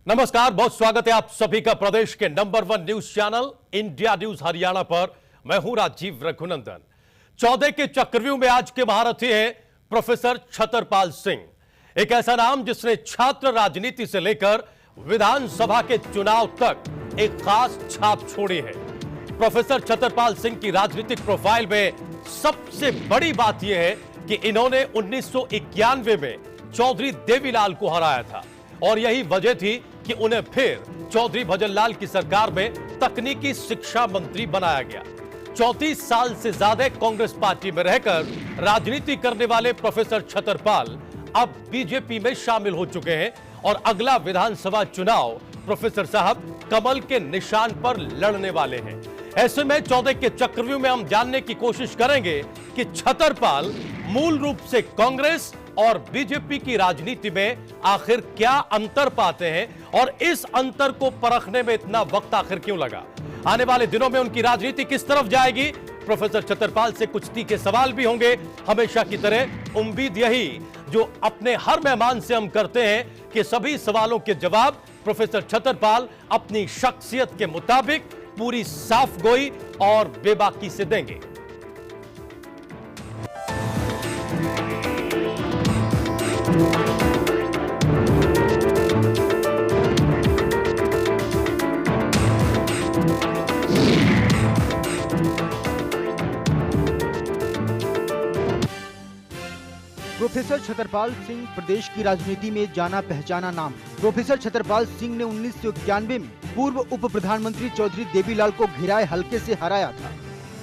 नमस्कार, बहुत स्वागत है आप सभी का प्रदेश के number 1 news channel India news Haryana पर। मैं हूं राजीव रघुनंदन। 14 के चक्रव्यूह में आज के महारथी हैं प्रोफेसर छतरपाल सिंह, एक ऐसा नाम जिसने छात्र राजनीति से लेकर विधानसभा के चुनाव तक एक खास छाप छोड़ी है। प्रोफेसर छतरपाल सिंह की राजनीतिक प्रोफाइल में सबसे बड़ी बात यह है कि इन्होंने 1991 में चौधरी देवीलाल को हराया था और यही वजह थी कि उन्हें फिर चौधरी भजनलाल की सरकार में तकनीकी शिक्षा मंत्री बनाया गया। 34 साल से ज्यादा कांग्रेस पार्टी में रहकर राजनीति करने वाले प्रोफेसर छतरपाल अब बीजेपी में शामिल हो चुके हैं और अगला विधानसभा चुनाव प्रोफेसर साहब कमल के निशान पर लड़ने वाले हैं। ऐसे में 14 के चक्रव्यूह में हम जानने की कोशिश करेंगे कि छतरपाल मूल रूप से कांग्रेस और बीजेपी की राजनीति में आखिर क्या अंतर पाते हैं और इस अंतर को परखने में इतना वक्त आखिर क्यों लगा। आने वाले दिनों में उनकी राजनीति किस तरफ जाएगी, प्रोफेसर छतरपाल से कुछ तीखे सवाल भी होंगे। हमेशा की तरह उम्मीद यही जो अपने हर मेहमान से हम करते हैं कि सभी सवालों के जवाब प्रोफेसर छतरपाल अपनी शख्सियत के मुताबिक पूरी साफ गोई और बेबाकी से देंगे। प्रोफेसर छतरपाल सिंह प्रदेश की राजनीति में जाना पहचाना नाम। प्रोफेसर छतरपाल सिंह ने 1991 में पूर्व उप प्रधानमंत्री चौधरी देवीलाल को घिराए हल्के से हराया था।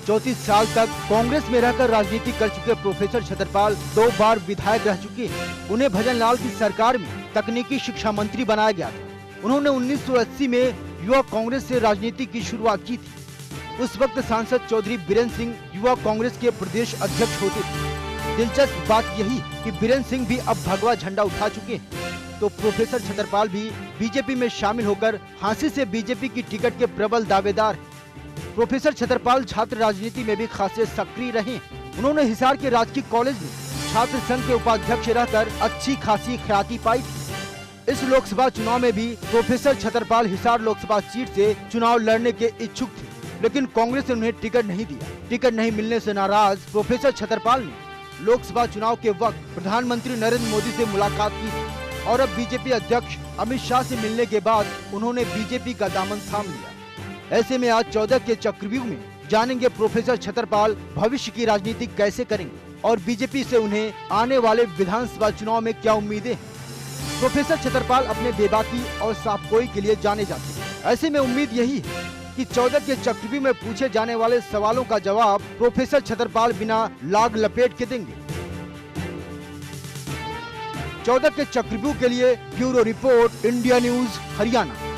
34 साल तक कांग्रेस में रहकर राजनीति कर चुके प्रोफेसर छतरपाल 2 बार विधायक रह चुके हैं। उन्हें भजनलाल की सरकार में तकनीकी शिक्षा मंत्री बनाया गया था। उन्होंने 1980 में युवा कांग्रेस से राजनीति की शुरुआत की थी। उस वक्त सांसद चौधरी बीरेंद्र सिंह युवा कांग्रेस के प्रदेश अध्यक्ष होते थे। दिलचस्प बात यही कि बीरेंद्र सिंह भी अब भगवा झंडा उठा चुके हैं, तो प्रोफेसर छतरपाल भी बीजेपी में शामिल होकर फांसी से बीजेपी की टिकट के प्रबल दावेदार हैं। प्रोफेसर छतरपाल छात्र राजनीति में भी खासे सक्रिय रहे। उन्होंने हिसार के राजकीय कॉलेज में छात्र संघ के उपाध्यक्ष रहकर अच्छी खासी ख्याति पाई थी। इस लोकसभा चुनाव में भी प्रोफेसर छतरपाल हिसार लोकसभा सीट से चुनाव लड़ने के इच्छुक थे, लेकिन कांग्रेस ने उन्हें टिकट नहीं दिया। टिकट नहीं मिलने से नाराज प्रोफेसर छतरपाल ने लोकसभा चुनाव के वक्त प्रधानमंत्री नरेंद्र मोदी से मुलाकात की थी और अब बीजेपी अध्यक्ष अमित शाह से मिलने के बाद उन्होंने बीजेपी का दामन थाम लिया। ऐसे में आज 14 के चक्रव्यूह में जानेंगे प्रोफेसर छतरपाल भविष्य की राजनीति कैसे करेंगे और बीजेपी से उन्हें आने वाले विधानसभा चुनाव में क्या उम्मीदें हैं। प्रोफेसर छतरपाल अपने बेबाकी और साफगोई के लिए जाने जाते हैं। ऐसे में उम्मीद यही है कि 14 के चक्रव्यूह में पूछे जाने वाले सवालों का जवाब प्रोफेसर छतरपाल बिना लाग लपेट के देंगे। 14 के चक्रव्यूह के लिए bureau report, India news Haryana.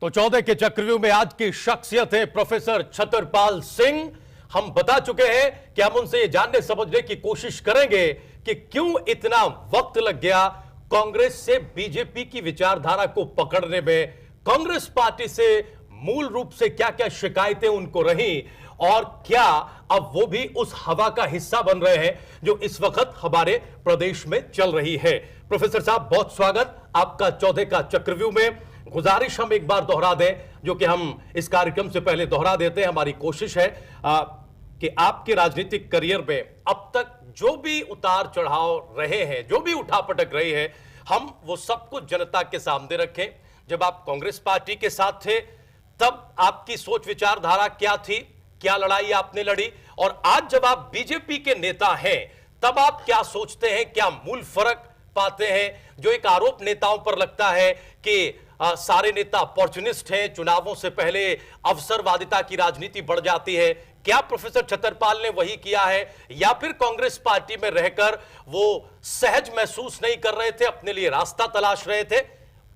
तो 14 के चक्रव्यूह में आज की शख्सियत है प्रोफेसर छतरपाल सिंह। हम बता चुके हैं कि हम उनसे ये जानने समझने की कोशिश करेंगे कि क्यों इतना वक्त लग गया कांग्रेस से बीजेपी की विचारधारा को पकड़ने में, कांग्रेस पार्टी से मूल रूप से क्या क्या शिकायतें उनको रही और क्या अब वो भी उस हवा का हिस्सा बन रहे हैं जो इस वक्त हमारे प्रदेश में चल रही है। प्रोफेसर साहब, बहुत स्वागत आपका 14 का चक्रव्यूह में। गुजारिश हम एक बार दोहरा दें, जो कि हम इस कार्यक्रम से पहले दोहरा देते हैं। हमारी कोशिश है कि आपके राजनीतिक करियर में अब तक जो भी उतार चढ़ाव रहे हैं, जो भी उठापटक रही है, हम वो सब कुछ जनता के सामने रखें। जब आप कांग्रेस पार्टी के साथ थे तब आपकी सोच विचारधारा क्या थी, क्या लड़ाई आपने लड़ी, और आज जब आप बीजेपी के नेता हैं तब आप क्या सोचते हैं, क्या मूल फर्क पाते हैं? जो एक आरोप नेताओं पर लगता है कि सारे नेता अपॉर्चुनिस्ट हैं, चुनावों से पहले अवसरवादिता की राजनीति बढ़ जाती है, क्या प्रोफेसर छतरपाल ने वही किया है या फिर कांग्रेस पार्टी में रहकर वो सहज महसूस नहीं कर रहे थे, अपने लिए रास्ता तलाश रहे थे?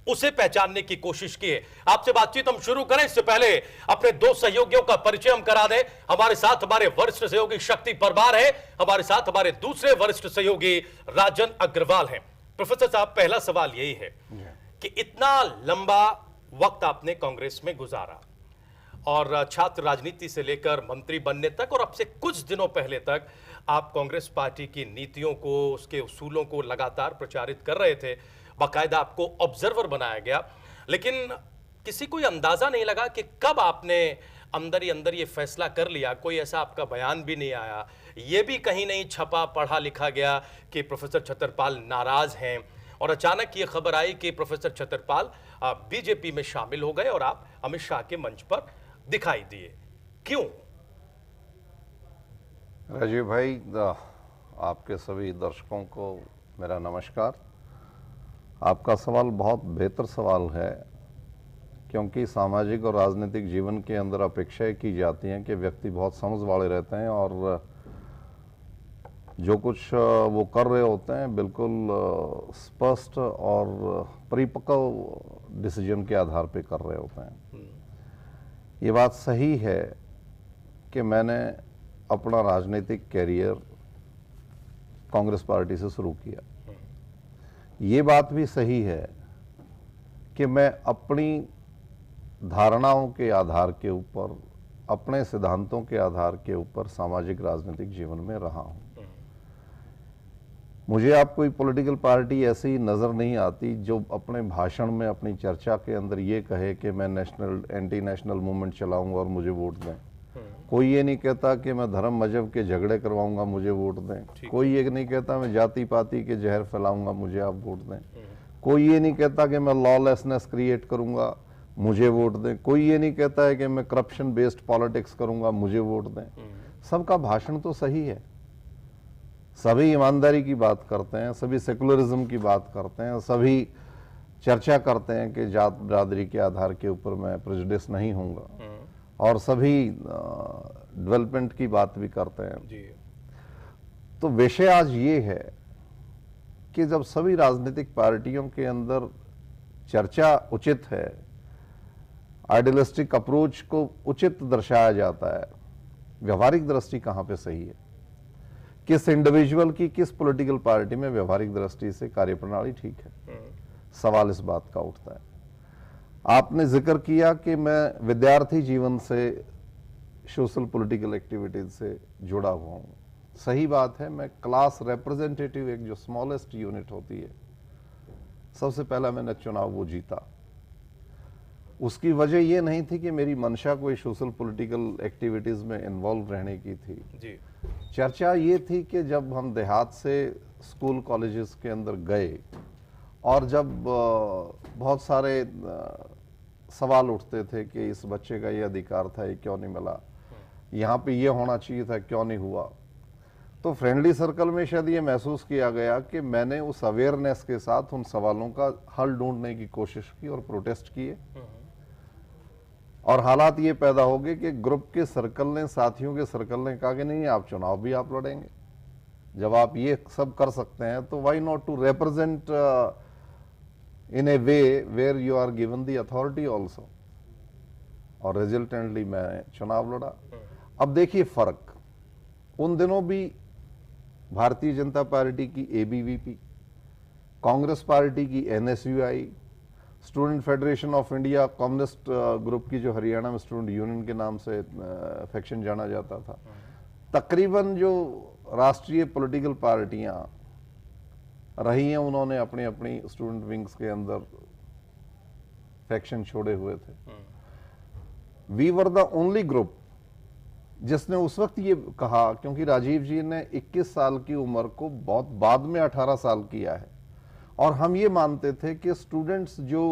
उसे पहचानने की कोशिश की है। आपसे बातचीत हम शुरू करें इससे पहले अपने दो सहयोगियों का परिचय हम करा दें। हमारे साथ हमारे वरिष्ठ सहयोगी शक्ति परमार है, हमारे साथ हमारे दूसरे वरिष्ठ सहयोगी राजन अग्रवाल हैं। प्रोफेसर साहब, पहला सवाल यही है कि इतना लंबा वक्त आपने कांग्रेस में गुजारा और छात्र राजनीति से लेकर मंत्री बनने तक, और अब से कुछ दिनों पहले तक आप कांग्रेस पार्टी की नीतियों को, उसके उसूलों को लगातार प्रचारित कर रहे थे। बाकायदा आपको ऑब्जर्वर बनाया गया, लेकिन किसी को यह अंदाजा नहीं लगा कि कब आपने अंदर ही अंदर ये फैसला कर लिया। कोई ऐसा आपका बयान भी नहीं आया, ये भी कहीं नहीं छपा पढ़ा लिखा गया कि प्रोफेसर छतरपाल नाराज हैं, और अचानक ये खबर आई कि प्रोफेसर छतरपाल बीजेपी में शामिल हो गए और आप अमित शाह के मंच पर दिखाई दिए। क्यों? राजीव भाई, आपके सभी दर्शकों को मेरा नमस्कार। आपका सवाल बहुत बेहतर सवाल है, क्योंकि सामाजिक और राजनीतिक जीवन के अंदर अपेक्षाएं की जाती हैं कि व्यक्ति बहुत समझ वाले रहते हैं और जो कुछ वो कर रहे होते हैं बिल्कुल स्पष्ट और परिपक्व डिसीजन के आधार पे कर रहे होते हैं। ये बात सही है कि मैंने अपना राजनीतिक कैरियर कांग्रेस पार्टी से शुरू किया। ये बात भी सही है कि मैं अपनी धारणाओं के आधार के ऊपर, अपने सिद्धांतों के आधार के ऊपर सामाजिक राजनीतिक जीवन में रहा हूं। मुझे आप कोई पॉलिटिकल पार्टी ऐसी नज़र नहीं आती जो अपने भाषण में, अपनी चर्चा के अंदर ये कहे कि मैं नेशनल एंटी नेशनल मूवमेंट चलाऊंगा और मुझे वोट दें। कोई ये नहीं कहता कि मैं धर्म मजहब के झगड़े करवाऊंगा, मुझे वोट दें। कोई ये नहीं कहता मैं जाति पाति के जहर फैलाऊंगा, मुझे आप वोट दें। कोई ये नहीं कहता कि मैं लॉलेसनेस क्रिएट करूंगा, मुझे वोट दें। कोई ये नहीं कहता है कि मैं करप्शन बेस्ड पॉलिटिक्स करूंगा, मुझे वोट दें। सबका भाषण तो सही है, सभी ईमानदारी की बात करते हैं, सभी सेकुलरिज्म की बात करते हैं, सभी चर्चा करते हैं कि जात बिरादरी के आधार के ऊपर मैं प्रेजुडिस नहीं होऊंगा, और सभी डेवलपमेंट की बात भी करते हैं जी। तो विषय आज ये है कि जब सभी राजनीतिक पार्टियों के अंदर चर्चा उचित है, आइडियलिस्टिक अप्रोच को उचित दर्शाया जाता है, व्यवहारिक दृष्टि कहां पे सही है, किस इंडिविजुअल की, किस पॉलिटिकल पार्टी में व्यवहारिक दृष्टि से कार्यप्रणाली ठीक है, सवाल इस बात का उठता है। आपने जिक्र किया कि मैं विद्यार्थी जीवन से सोशल पॉलिटिकल एक्टिविटीज से जुड़ा हुआ हूं। सही बात है, मैं क्लास रिप्रेजेंटेटिव, एक जो स्मॉलेस्ट यूनिट होती है, सबसे पहला मैंने चुनाव वो जीता। उसकी वजह ये नहीं थी कि मेरी मंशा कोई सोशल पॉलिटिकल एक्टिविटीज में इन्वॉल्व रहने की थी जी। चर्चा ये थी कि जब हम देहात से स्कूल कॉलेजेस के अंदर गए और जब बहुत सारे सवाल उठते थे कि इस बच्चे का ये अधिकार था, ये क्यों नहीं मिला, यहाँ पे ये होना चाहिए था, क्यों नहीं हुआ, तो फ्रेंडली सर्कल में शायद ये महसूस किया गया कि मैंने उस अवेयरनेस के साथ उन सवालों का हल ढूंढने की कोशिश की और प्रोटेस्ट किए। और हालात ये पैदा हो गए कि ग्रुप के सर्कल ने, साथियों के सर्कल ने कहा कि नहीं, आप चुनाव भी आप लड़ेंगे, जब आप ये सब कर सकते हैं तो why not to represent in a way where you are given the authority also। और रिजल्टेंटली मैं चुनाव लड़ा। अब देखिए फर्क, उन दिनों भी भारतीय जनता पार्टी की एबीवीपी, कांग्रेस पार्टी की NSUI, student federation of India communist group की जो हरियाणा में स्टूडेंट यूनियन के नाम से फैक्शन जाना जाता था, तकरीबन जो राष्ट्रीय पॉलिटिकल पार्टियां रही हैं उन्होंने अपनी अपनी स्टूडेंट विंग्स के अंदर फैक्शन छोड़े हुए थे। We were the only group जिसने उस वक्त ये कहा, क्योंकि राजीव जी ने 21 साल की उम्र को बहुत बाद में 18 साल किया है, और हम ये मानते थे कि स्टूडेंट्स जो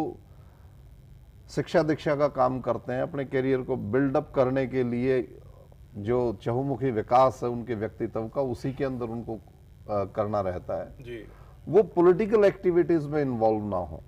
शिक्षा दीक्षा का काम करते हैं, अपने करियर को बिल्डअप करने के लिए जो चहुमुखी विकास है उनके व्यक्तित्व का, उसी के अंदर उनको करना रहता है जी। वो पॉलिटिकल एक्टिविटीज में इन्वॉल्व ना हो।